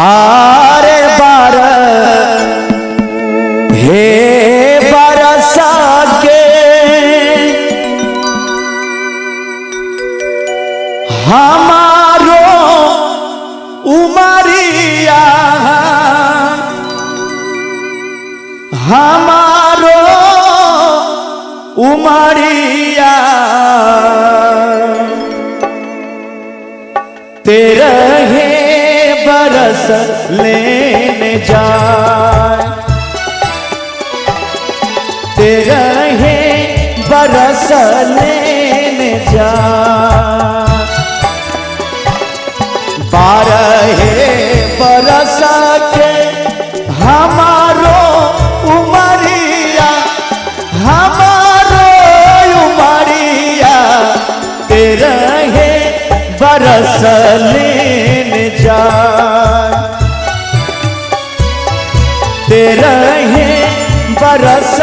आरे बार हे बरसा के हमारो उमरिया हमारो उमरिया तेरे बरस लेने जाए तेरे बरस लेने जाए 12 बरस के हमारो उमरिया हमारो उमरिया तेरे बरस लेने जाए तेरे बरस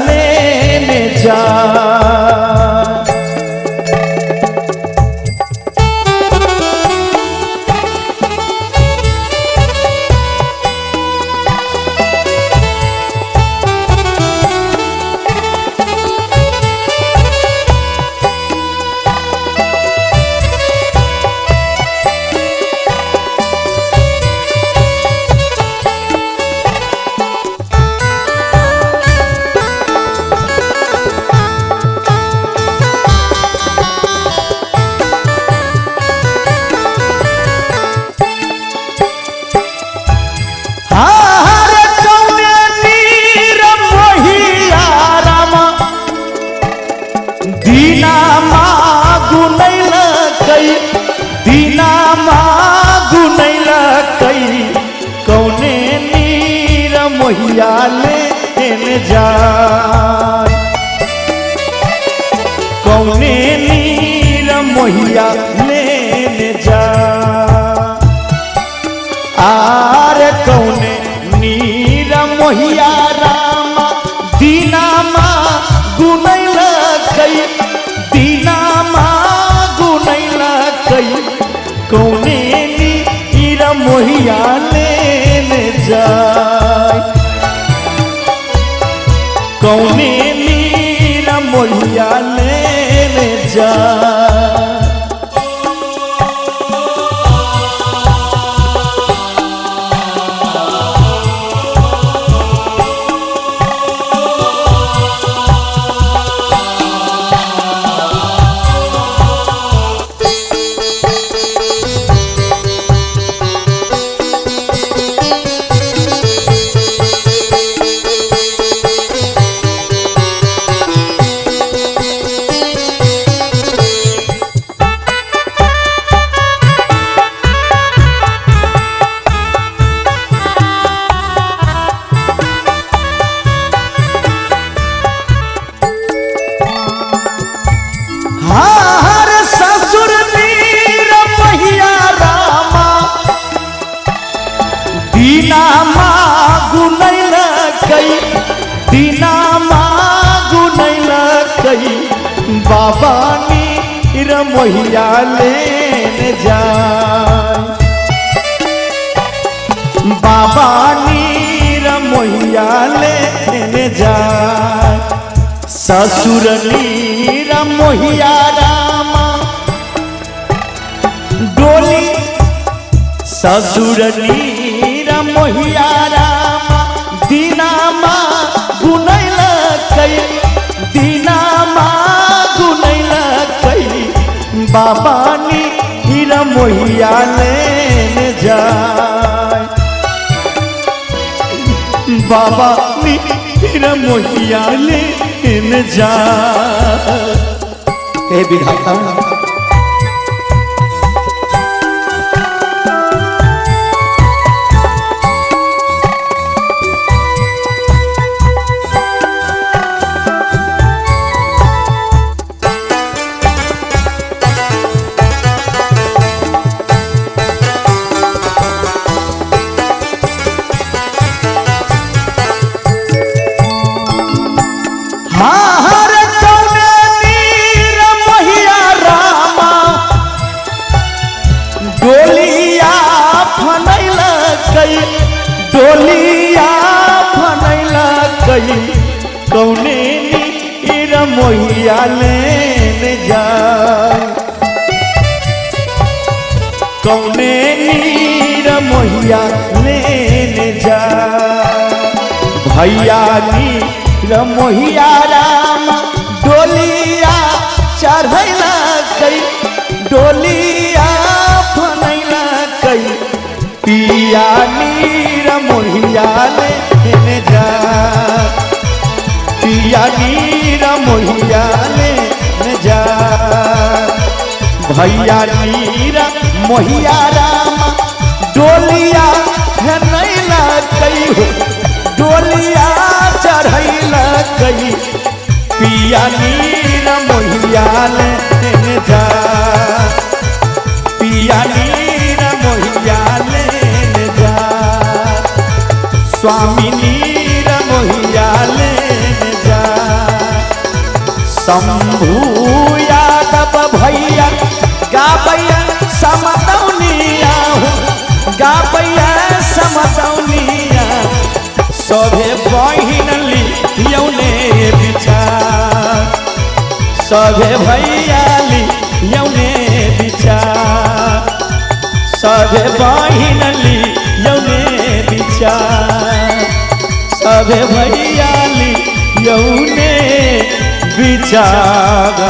लेने जाए। मोहिया लेने जाए कौने नीर मोहिया लेने जाए आर कौने नीर मोहिया रामा दीनामा गुनैल कई दीनामा गुनैल कई कौने नीर मोहिया लेने जाए कौने नीर मोहिया लेने जाए। दीनामा गुनैल कई दीनामा गुनैल कई बाबा नीर मोहिया लेने जाए बाबा नीर मोहिया लेने जाए ससुर नीर मोहिया रामा डोली ससुर नीर मोहिया रामा दीनामा गुनैल कई दीनामा गुनैल कई बाबा नीर मोहिया लेने जाए बाबा नीर मोहिया लेने जाए। हे विधाता हर कौने नीर मोहिया राम कई डोलिया बनैला कई कौने नीर मोहिया लेने जाए कौने नीर मोहिया लेने जाए भैया नीर मोहिया राम डोलिया चढ़ैला कई डोलिया बनैला कई पिया नीर मोहिया लेने जा पिया नीर मोहिया लेने जा भैया नीर मोहिया राम डोलिया बनैला कई डोलिया चढ़ैला कई पिया नीर मोहिया लेने जा पिया नीर मोहिया लेने जा स्वामी नीर मोहिया लेने जा शंभू यादव भैया गाबैया समदौनिया गाबैया समदौनिया सभे बहिन लियौने विचार सभे भैया लियौने विचार सभे बहिन लियौने विचार सभे भैया लियौने विचार।